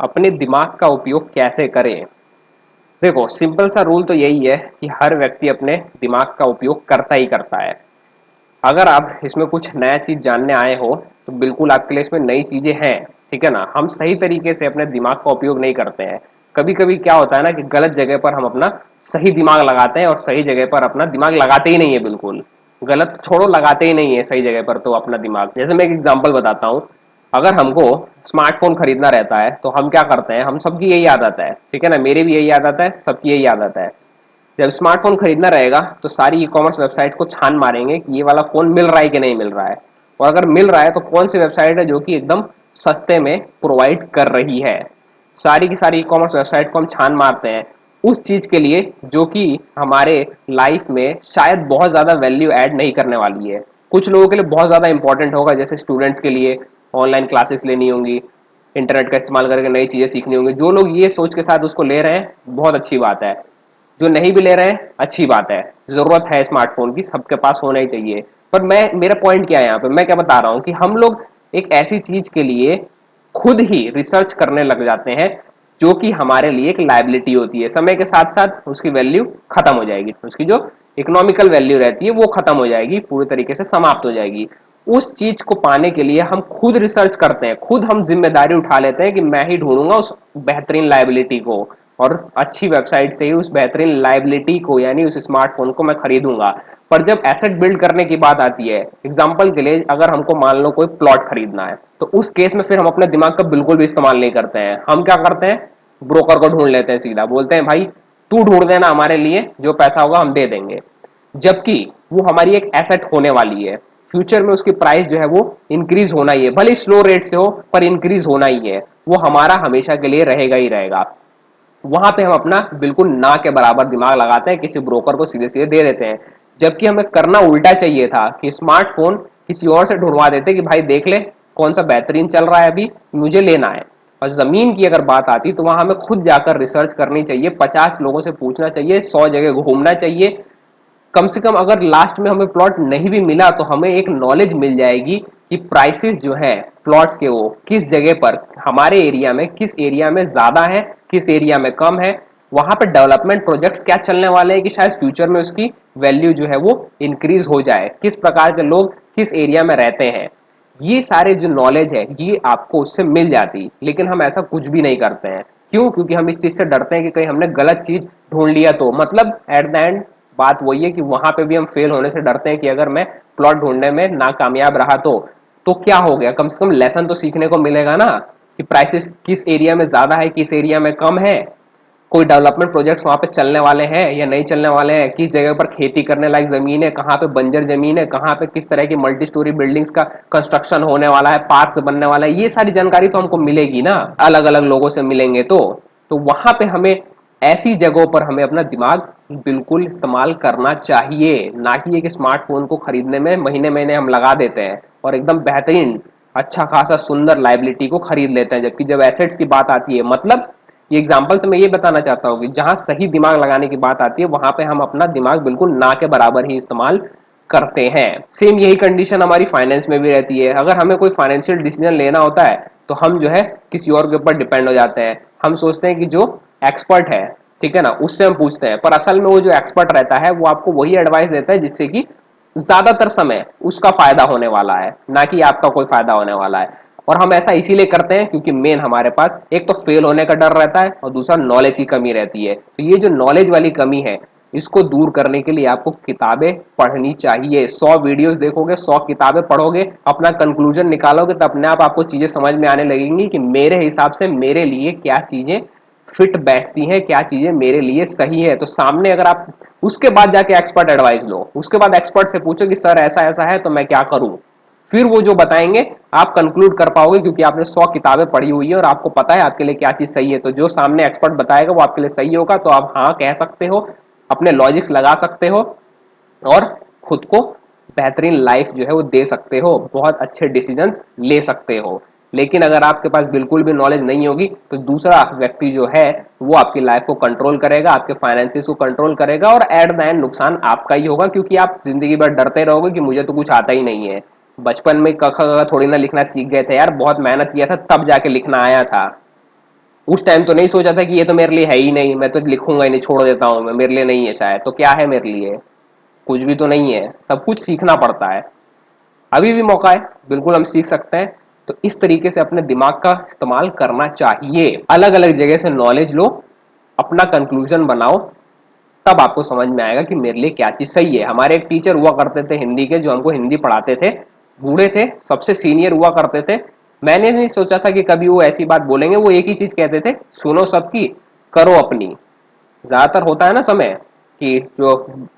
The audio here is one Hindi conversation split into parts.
अपने दिमाग का उपयोग कैसे करें। देखो, सिंपल सा रूल तो यही है कि हर व्यक्ति अपने दिमाग का उपयोग करता ही करता है। अगर आप इसमें कुछ नया चीज जानने आए हो तो बिल्कुल आपके लिए इसमें नई चीजें हैं। ठीक है ना, हम सही तरीके से अपने दिमाग का उपयोग नहीं करते हैं। कभी कभी क्या होता है ना कि गलत जगह पर हम अपना सही दिमाग लगाते हैं और सही जगह पर अपना दिमाग लगाते ही नहीं है। बिल्कुल गलत छोड़ो, लगाते ही नहीं है सही जगह पर तो अपना दिमाग। जैसे मैं एक एग्जांपल बताता हूँ। अगर हमको स्मार्टफोन खरीदना रहता है तो हम क्या करते हैं, हम सबकी यही आदत है, ठीक है ना, मेरी भी यही आदत है, सबकी यही आदत है। जब स्मार्टफोन खरीदना रहेगा तो सारी ई कॉमर्स वेबसाइट को छान मारेंगे कि ये वाला फोन मिल रहा है कि नहीं मिल रहा है। और अगर मिल रहा है तो कौन सी वेबसाइट है जो कि एकदम सस्ते में प्रोवाइड कर रही है। सारी की सारी ई कॉमर्स वेबसाइट को हम छान मारते हैं उस चीज के लिए जो कि हमारे लाइफ में शायद बहुत ज्यादा वैल्यू ऐड नहीं करने वाली है। कुछ लोगों के लिए बहुत ज्यादा इंपॉर्टेंट होगा, जैसे स्टूडेंट्स के लिए ऑनलाइन क्लासेस लेनी होंगी, इंटरनेट का इस्तेमाल करके नई चीजें सीखनी होंगी। जो लोग ये सोच के साथ उसको ले रहे हैं बहुत अच्छी बात है। जो नहीं भी ले रहे हैं अच्छी बात है। जरूरत है स्मार्टफोन की, सबके पास होना ही चाहिए। पर मैं, मेरा पॉइंट क्या है यहाँ पे, मैं क्या बता रहा हूँ कि हम लोग एक ऐसी चीज के लिए खुद ही रिसर्च करने लग जाते हैं जो कि हमारे लिए एक लाइबिलिटी होती है। समय के साथ साथ उसकी वैल्यू खत्म हो जाएगी, उसकी जो इकोनॉमिकल वैल्यू रहती है वो खत्म हो जाएगी, पूरी तरीके से समाप्त हो जाएगी। उस चीज को पाने के लिए हम खुद रिसर्च करते हैं, खुद हम जिम्मेदारी उठा लेते हैं कि मैं ही ढूंढूंगा उस बेहतरीन लाइबिलिटी को और अच्छी वेबसाइट से ही उस बेहतरीन लाइबिलिटी को यानी उस स्मार्टफोन को मैं खरीदूंगा। पर जब एसेट बिल्ड करने की बात आती है, एग्जांपल के लिए अगर हमको मान लो कोई प्लॉट खरीदना है तो उस केस में फिर हम अपने दिमाग का बिल्कुल भी इस्तेमाल नहीं करते हैं। हम क्या करते हैं, ब्रोकर को ढूंढ लेते हैं, सीधा बोलते हैं भाई तू ढूंढ देना हमारे लिए, जो पैसा होगा हम दे देंगे। जबकि वो हमारी एक एसेट होने वाली है, फ्यूचर में उसकी प्राइस जो है वो इंक्रीज होना ही है, भले स्लो रेट से हो पर इंक्रीज होना ही है। वो हमारा हमेशा के लिए रहेगा ही रहेगा। वहां पे हम अपना बिल्कुल ना के बराबर दिमाग लगाते हैं, किसी ब्रोकर को सीधे सीधे दे देते हैं। जबकि हमें करना उल्टा चाहिए था कि स्मार्टफोन किसी और से ढूंढवा देते कि भाई देख ले कौन सा बेहतरीन चल रहा है, अभी मुझे लेना है। और जमीन की अगर बात आती तो वहां हमें खुद जाकर रिसर्च करनी चाहिए, 50 लोगों से पूछना चाहिए, 100 जगह घूमना चाहिए। कम से कम अगर लास्ट में हमें प्लॉट नहीं भी मिला तो हमें एक नॉलेज मिल जाएगी कि प्राइसेस जो है प्लॉट्स के वो किस जगह पर, हमारे एरिया में किस एरिया में ज्यादा है, किस एरिया में कम है, वहां पर डेवलपमेंट प्रोजेक्ट्स क्या चलने वाले हैं कि शायद फ्यूचर में उसकी वैल्यू जो है वो इंक्रीज हो जाए, किस प्रकार के लोग किस एरिया में रहते हैं। ये सारे जो नॉलेज है ये आपको उससे मिल जाती, लेकिन हम ऐसा कुछ भी नहीं करते हैं। क्यों? क्योंकि हम इस चीज से डरते हैं कि कहीं हमने गलत चीज ढूंढ लिया तो, मतलब एट द एंड बात वही है कि वहां पे भी हम फेल होने से डरते हैं कि अगर मैं प्लॉट ढूंढने में नाकामयाब रहा तो क्या हो गया, कम से कम लेसन तो सीखने को मिलेगा ना कि प्राइसेस किस एरिया में ज्यादा है किस एरिया में कम है, कोई डेवलपमेंट प्रोजेक्ट्स वहां पे चलने वाले हैं या नहीं चलने वाले हैं, किस जगह पर खेती करने लायक जमीन है, कहाँ पे बंजर जमीन है, कहाँ पे किस तरह की मल्टी स्टोरी बिल्डिंग्स का कंस्ट्रक्शन होने वाला है, पार्क्स बनने वाला है। ये सारी जानकारी तो हमको मिलेगी ना, अलग अलग लोगों से मिलेंगे तो वहां पे हमें ऐसी जगहों पर हमें अपना दिमाग बिल्कुल इस्तेमाल करना चाहिए। ना कि ये कि स्मार्टफोन को खरीदने में महीने महीने हम लगा देते हैं और एकदम बेहतरीन अच्छा खासा सुंदर लाइबिलिटी को खरीद लेते हैं, जबकि जब एसेट्स की बात आती है, मतलब ये एग्जाम्पल से मैं ये बताना चाहता हूँ कि जहां सही दिमाग लगाने की बात आती है वहां पे हम अपना दिमाग बिल्कुल ना के बराबर ही इस्तेमाल करते हैं। सेम यही कंडीशन हमारी फाइनेंस में भी रहती है। अगर हमें कोई फाइनेंशियल डिसीजन लेना होता है तो हम जो है किसी और के ऊपर डिपेंड हो जाते हैं। हम सोचते हैं कि जो एक्सपर्ट है, ठीक है ना, उससे हम पूछते हैं, पर असल में वो जो एक्सपर्ट रहता है वो आपको वही एडवाइस देता है जिससे कि ज्यादातर समय उसका फायदा होने वाला है, ना कि आपका कोई फायदा होने वाला है। और हम ऐसा इसीलिए करते हैं क्योंकि मेन हमारे पास एक तो फेल होने का डर रहता है और दूसरा नॉलेज की कमी रहती है। तो ये जो नॉलेज वाली कमी है इसको दूर करने के लिए आपको किताबें पढ़नी चाहिए। 100 वीडियोस देखोगे, 100 किताबें पढ़ोगे, अपना कंक्लूजन निकालोगे तो अपने आप आपको चीजें समझ में आने लगेंगी कि मेरे हिसाब से मेरे लिए क्या चीजें फिट बैठती हैं, क्या चीजें मेरे लिए सही है। तो सामने अगर आप उसके बाद जाके एक्सपर्ट एडवाइस लो, उसके बाद एक्सपर्ट से पूछो कि सर ऐसा ऐसा है तो मैं क्या करूं, फिर वो जो बताएंगे आप कंक्लूड कर पाओगे क्योंकि आपने 100 किताबें पढ़ी हुई है और आपको पता है आपके लिए क्या चीज सही है। तो जो सामने एक्सपर्ट बताएगा वो आपके लिए सही होगा तो आप हाँ कह सकते हो, अपने लॉजिक्स लगा सकते हो और खुद को बेहतरीन लाइफ जो है वो दे सकते हो, बहुत अच्छे डिसीजंस ले सकते हो। लेकिन अगर आपके पास बिल्कुल भी नॉलेज नहीं होगी तो दूसरा व्यक्ति जो है वो आपकी लाइफ को कंट्रोल करेगा, आपके फाइनेंसिस को कंट्रोल करेगा और एट द एंड नुकसान आपका ही होगा क्योंकि आप जिंदगी भर डरते रहोगे कि मुझे तो कुछ आता ही नहीं है। बचपन में क ख ग थोड़ी ना लिखना सीख गए थे यार, बहुत मेहनत किया था तब जाके लिखना आया था। उस टाइम तो नहीं सोचा था कि ये तो मेरे लिए है ही नहीं, मैं तो लिखूंगा ही नहीं, छोड़ देता हूँ मैं, मेरे लिए नहीं है शायद, तो क्या है मेरे लिए? कुछ भी तो नहीं है, सब कुछ सीखना पड़ता है। अभी भी मौका है, बिल्कुल हम सीख सकते हैं। तो इस तरीके से अपने दिमाग का इस्तेमाल करना चाहिए, अलग अलग जगह से नॉलेज लो, अपना कंक्लूजन बनाओ, तब आपको समझ में आएगा कि मेरे लिए क्या चीज सही है। हमारे एक टीचर हुआ करते थे हिंदी के, जो हमको हिंदी पढ़ाते थे, बूढ़े थे, सबसे सीनियर हुआ करते थे। मैंने नहीं सोचा था कि कभी वो ऐसी बात बोलेंगे। वो एक ही चीज कहते थे, सुनो सबकी, करो अपनी। ज्यादातर होता है ना समय कि जो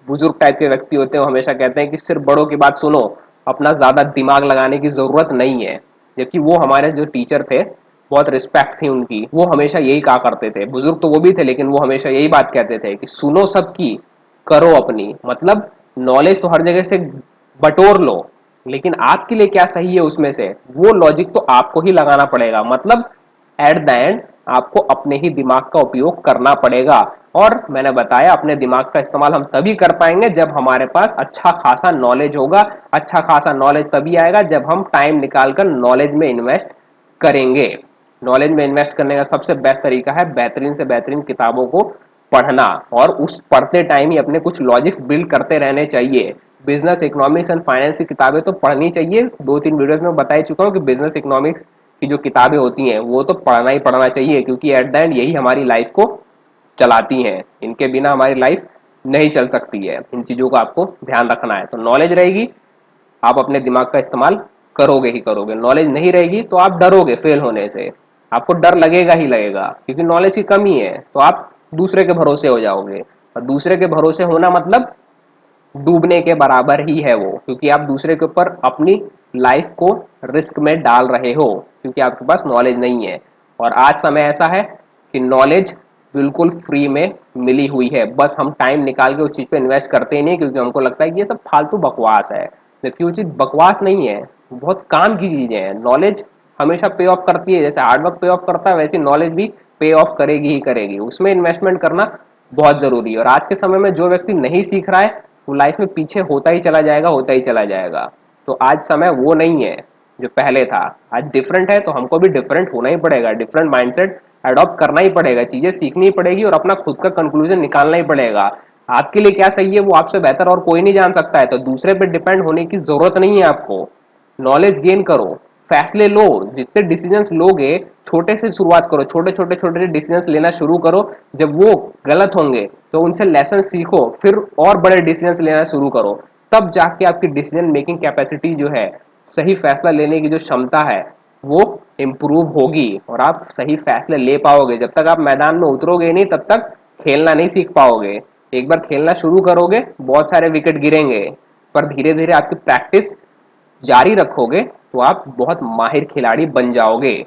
बुजुर्ग टाइप के व्यक्ति होते हैं वो हमेशा कहते हैं कि सिर्फ बड़ों की बात सुनो, अपना ज्यादा दिमाग लगाने की जरूरत नहीं है। जबकि वो हमारे जो टीचर थे, बहुत रिस्पेक्ट थी उनकी, वो हमेशा यही कहा करते थे। बुजुर्ग तो वो भी थे, लेकिन वो हमेशा यही बात कहते थे कि सुनो सबकी, करो अपनी। मतलब नॉलेज तो हर जगह से बटोर लो, लेकिन आपके लिए क्या सही है उसमें से, वो लॉजिक तो आपको ही लगाना पड़ेगा। मतलब एट द एंड आपको अपने ही दिमाग का उपयोग करना पड़ेगा। और मैंने बताया, अपने दिमाग का इस्तेमाल हम तभी कर पाएंगे जब हमारे पास अच्छा खासा नॉलेज होगा। अच्छा खासा नॉलेज तभी आएगा जब हम टाइम निकालकर नॉलेज में इन्वेस्ट करेंगे। नॉलेज में इन्वेस्ट करने का सबसे बेस्ट तरीका है बेहतरीन से बेहतरीन किताबों को पढ़ना, और उस पढ़ते टाइम ही अपने कुछ लॉजिक्स बिल्ड करते रहने चाहिए। बिजनेस इकोनॉमिक्स एंड फाइनेंस की किताबें तो पढ़नी चाहिए, 2-3 वीडियोस में बता ही चुका हूँ कि बिजनेस इकोनॉमिक्स की जो किताबें होती हैं वो तो पढ़ना ही पढ़ना चाहिए, क्योंकि एट द एंड यही हमारी लाइफ को चलाती हैं। इनके बिना हमारी लाइफ नहीं चल सकती है। इन चीज़ों का आपको ध्यान रखना है। तो नॉलेज रहेगी, आप अपने दिमाग का इस्तेमाल करोगे ही करोगे। नॉलेज नहीं रहेगी तो आप डरोगे फेल होने से, आपको डर लगेगा ही लगेगा, क्योंकि नॉलेज की कमी है। तो आप दूसरे के भरोसे हो जाओगे, और दूसरे के भरोसे होना मतलब डूबने के बराबर ही है वो, क्योंकि आप दूसरे के ऊपर अपनी लाइफ को रिस्क में डाल रहे हो, क्योंकि आपके पास नॉलेज नहीं है। और आज समय ऐसा है कि नॉलेज बिल्कुल फ्री में मिली हुई है, बस हम टाइम निकाल के उस चीज़ पे इन्वेस्ट करते ही नहीं, क्योंकि हमको लगता है कि ये सब फालतू बकवास है। जबकि वो चीज़ बकवास नहीं है, बहुत काम की चीज़ें हैं। नॉलेज हमेशा पे ऑफ करती है, जैसे हार्डवर्क पे ऑफ करता है वैसे नॉलेज भी पे ऑफ करेगी ही करेगी। उसमें इन्वेस्टमेंट करना बहुत जरूरी है। और आज के समय में जो व्यक्ति नहीं सीख रहा है वो लाइफ में पीछे होता ही चला जाएगा, होता ही चला जाएगा। तो आज समय वो नहीं है जो पहले था, आज डिफरेंट है। तो हमको भी डिफरेंट होना ही पड़ेगा, डिफरेंट माइंडसेट अडॉप्ट करना ही पड़ेगा, चीजें सीखनी ही पड़ेगी और अपना खुद का कंक्लूजन निकालना ही पड़ेगा। आपके लिए क्या सही है वो आपसे बेहतर और कोई नहीं जान सकता है, तो दूसरे पे डिपेंड होने की जरूरत नहीं है आपको। नॉलेज गेन करो, फैसले लो, जितने डिसीजंस लोगे छोटे से शुरुआत करो, छोटे छोटे छोटे डिसीजंस लेना शुरू करो। जब वो गलत होंगे तो उनसे लेसन सीखो, फिर और बड़े डिसीजंस लेना शुरू करो। तब जाके आपकी डिसीजन मेकिंग कैपेसिटी जो है, सही फैसला लेने की जो क्षमता है, वो इम्प्रूव होगी और आप सही फैसले ले पाओगे। जब तक आप मैदान में उतरोगे नहीं तब तक खेलना नहीं सीख पाओगे। एक बार खेलना शुरू करोगे बहुत सारे विकेट गिरेंगे, पर धीरे धीरे आपकी प्रैक्टिस जारी रखोगे तो आप बहुत माहिर खिलाड़ी बन जाओगे।